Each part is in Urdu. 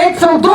102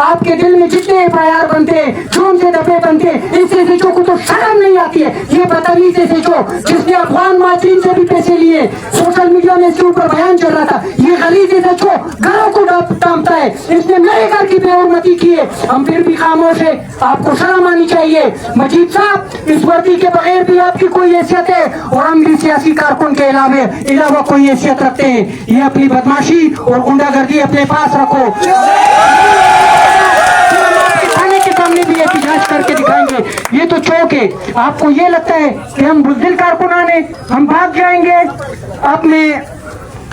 آپ کے دل میں جتنے پیار بنتے جون سے دبے بنتے اس ایس ایچ او کو تو شرم نہیں آتی ہے. یہ بدتمیز ایس ایچ او جس نے افغان مہاجرین سے بھی پیسے لیے, سوشل میڈیا میں اس کے اوپر بیان چل رہا تھا. یہ غلیظ ایس ایچ او گھروں کو ٹامتا ہے, اس نے میرے گھر کی بے حرمتی کی ہے. ہم پھر بھی خاموش ہے, آپ کو شرم آنی چاہیے. مجید صاحب, اس وردی کے بغیر بھی آپ کی کوئی حیثیت ہے اور ہم بھی سیاسی کارکن کے علاوہ کوئی حیثیت رکھتے ہیں. یہ اپنی بدماشی اور غنڈہ گردی اپنے پاس رکھو. تھانے کے سامنے بھی احتجاج کر کے دکھائیں گے. یہ تو چوک ہے. آپ کو یہ لگتا ہے کہ ہم بزدل کارکنان ہیں, ہم بھاگ جائیں گے؟ اپنے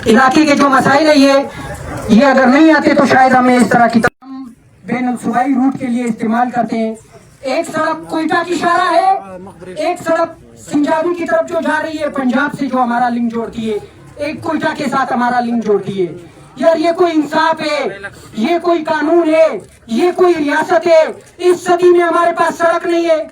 علاقے کے جو مسائل ہے یہ اگر نہیں آتے تو شاید ہمیں اس طرح کی بین الصوبائی روٹ کے لیے استعمال کرتے ہیں. ایک سڑک کوئٹہ کی شاہراہ ہے, ایک سڑک سنجابی کی طرف جو جا رہی ہے پنجاب سے جو ہمارا لنک جوڑتی ہے, ایک کوئٹہ کے ساتھ ہمارا لنک جوڑتی ہے. یار یہ کوئی انصاف ہے؟ یہ کوئی قانون ہے؟ یہ کوئی ریاست ہے؟ اس صدی میں ہمارے پاس سڑک نہیں ہے,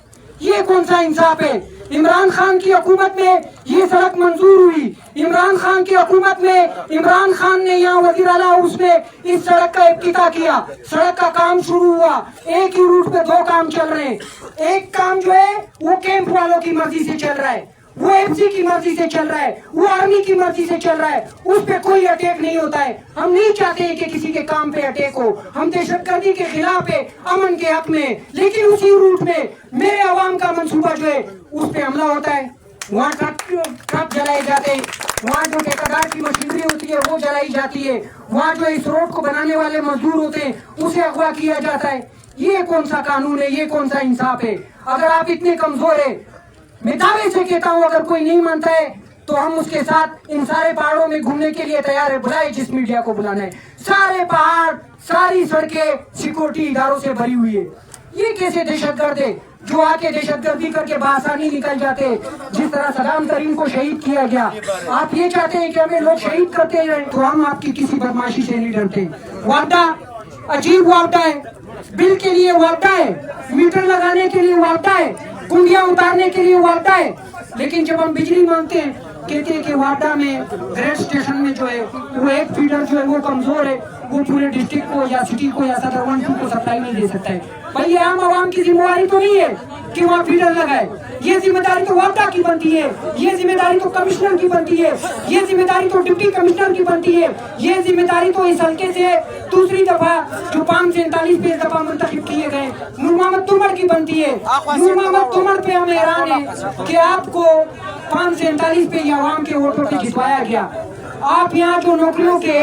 یہ کون سا انصاف ہے؟ عمران خان کی حکومت میں یہ سڑک منظور ہوئی. عمران خان کی حکومت میں عمران خان نے یہاں وزیر اعلیٰ ہاؤس میں اس سڑک کا افتتاح کیا. سڑک کا کام شروع ہوا. ایک ہی روٹ پہ دو کام چل رہے ہیں. ایک کام جو ہے وہ کیمپ والوں کی مرضی سے چل رہا ہے, وہ ایم سی کی مرضی سے چل رہا ہے, وہ آرمی کی مرضی سے چل رہا ہے, اس پہ کوئی اٹیک نہیں ہوتا ہے. ہم نہیں چاہتے کہ کسی کے کام پہ اٹیک ہو, ہم دہشت گردی کے خلاف ہے, امن کے حق میں. لیکن اسی روٹ میں میرے عوام کا منصوبہ جو ہے اس پہ حملہ ہوتا ہے. وہاں ٹرک جلائے جاتے ہیں, وہاں جو ٹھیکیدار کی مشینری ہوتی ہے وہ جلائی جاتی ہے, وہاں جو اس روڈ کو بنانے والے مزدور ہوتے ہیں اسے اغوا کیا جاتا ہے. یہ کون سا قانون ہے؟ یہ کون سا انصاف ہے؟ اگر آپ اتنے کمزور ہیں, میں دعوے سے کہتا ہوں اگر کوئی نہیں مانتا ہے تو ہم اس کے ساتھ ان سارے پہاڑوں میں گھومنے کے لیے تیار ہے. بلائے جس میڈیا کو بلانا ہے. سارے پہاڑ, ساری سڑکیں سیکورٹی اداروں سے بھری ہوئی ہے. یہ کیسے دہشت گرد ہے جو آ کے دہشت گردی کر کے بآسانی نکل جاتے ہیں؟ جس طرح صدام کریم کو شہید کیا گیا, آپ یہ چاہتے ہیں کہ ہمیں لوگ شہید کرتے رہیں تو ہم آپ کی کسی بدماشی سے نہیں ڈرتے. وعدہ عجیب وعدہ ہے, بل کے لیے وعدہ ہے, میٹر لگانے کے لیے وعدہ ہے, کنڈیاں اتارنے کے لیے وعدہ ہے, لیکن جب ہم بجلی مانگتے ہیں کہتے ہیں کہ وعدہ میں گریڈ اسٹیشن میں جو ہے وہ ایک فیڈر جو ہے وہ کمزور ہے, وہ پورے ڈسٹرکٹ کو یا سٹی کو یا صدر 1-2 کو سپلائی نہیں دے سکتا ہے. بھائی یہ عام عوام کی ذمہ داری تو نہیں ہے کہ وہاں فیڈر لگائے. یہ ذمہ داری تو وعدہ کی بنتی ہے, یہ ذمہ داری تو کمشنر کی بنتی ہے, یہ ذمہ داری تو ڈپٹی کمشنر کی بنتی ہے, یہ ذمہ داری تو اس حلقے سے دوسری دفعہ جو 547 دفعہ منتخب کیے گئے نور محمد تومر کی بنتی ہے. نور محمد تومر پہ ہم حیران ہیں کہ آپ کو 547 پہ عوام کے ووٹوں سے جتوایا گیا. آپ یہاں جو نوکریوں کے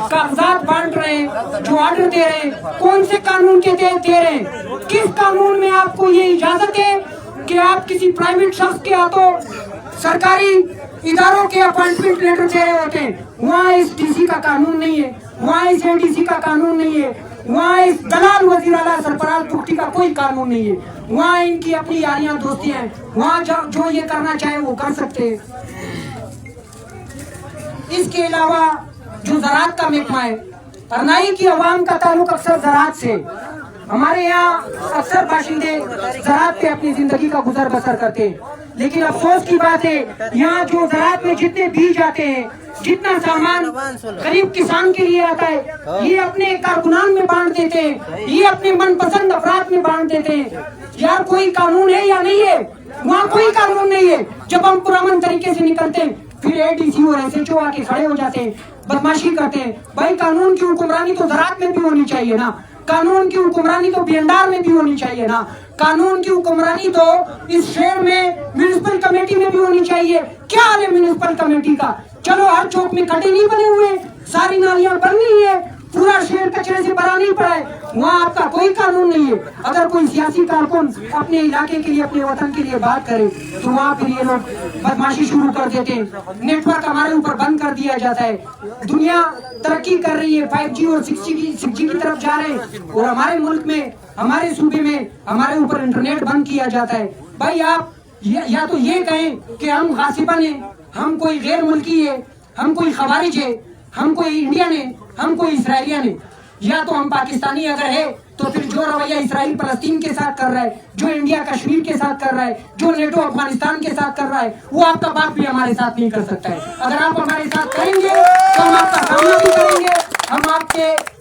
کاغذات بانٹ رہے ہیں, جو آرڈر دے رہے ہیں, کون سے قانون کے تحت دے رہے ہیں؟ کس قانون میں آپ کو یہ اجازت ہے کہ آپ کسی پرائیویٹ شخص کے ہاتھوں سرکاری اداروں کے اپائنٹمنٹ لیٹر دے رہے ہوتے ہیں؟ وہاں اس ڈی سی کا قانون نہیں ہے, وہاں اس اے ڈی سی کا قانون نہیں ہے, وہاں اس دلال وزیر اعلیٰ سرفراز بگٹی کا کوئی قانون نہیں ہے. وہاں ان کی اپنی یاریاں دوستیاں ہیں, وہاں جو یہ کرنا چاہے وہ کر سکتے ہیں. اس کے علاوہ جو زراعت کا محکمہ ہے, ارنائی کی عوام کا تعلق اکثر زراعت سے. ہمارے یہاں اکثر باشندے زراعت پہ اپنی زندگی کا گزر بسر کرتے ہیں, لیکن افسوس کی بات ہے یہاں جو زراعت میں جتنے بیج آتے ہیں, جتنا سامان غریب کسان کے لیے آتا ہے, یہ اپنے کارکنان میں بانٹ دیتے ہیں, یہ اپنے من پسند افراد میں بانٹ دیتے ہیں. یار کوئی قانون ہے یا نہیں ہے؟ وہاں کوئی قانون نہیں ہے. جب ہم پرامن طریقے سے نکلتے ہیں پھر اے ڈی سی اور ایس ایچ او آ کے کھڑے ہو جاتے ہیں, بدماشی کرتے ہیں. بھائی قانون کی حکمرانی تو زراعت میں بھی ہونی چاہیے نا, قانون کی حکمرانی تو بینڈار میں بھی ہونی چاہیے نا, قانون کی حکمرانی تو اس شہر میں میونسپل کمیٹی میں بھی ہونی چاہیے. کیا حال ہے میونسپل کمیٹی کا؟ چلو ہر چوک میں کھڈے نہیں بنے ہوئے, ساری نالیاں بن رہی ہے, پورا شہر کچرے سے بھرا نہیں پڑا ہے, وہاں آپ کا کوئی قانون نہیں ہے. اگر کوئی سیاسی کارکن اپنے علاقے کے لیے, اپنے وطن کے لیے بات کرے تو وہاں پھر یہ لوگ بدماشی شروع کر دیتے ہیں. نیٹ ورک ہمارے اوپر بند کر دیا جاتا ہے. دنیا ترقی کر رہی ہے, 5G اور 6G کی طرف جا رہے ہیں, اور ہمارے ملک میں, ہمارے صوبے میں ہمارے اوپر انٹرنیٹ بند کیا جاتا ہے. بھائی آپ یا تو یہ کہیں کہ ہم غاصباً ہیں, ہم کوئی غیر ملکی ہے, ہم کوئی خوارج ہے, ہم کوئی انڈین ہے, ہم کوئی اسرائیلین ہے, یا تو ہم پاکستانی اگر ہے تو پھر جو رویہ اسرائیل فلسطین کے ساتھ کر رہا ہے, جو انڈیا کشمیر کے ساتھ کر رہا ہے, جو نیٹو افغانستان کے ساتھ کر رہا ہے, وہ آپ کا باپ بھی ہمارے ساتھ نہیں کر سکتا ہے. اگر آپ ہمارے ساتھ کریں گے تو ہم آپ کا سامنا بھی کریں گے, ہم آپ کے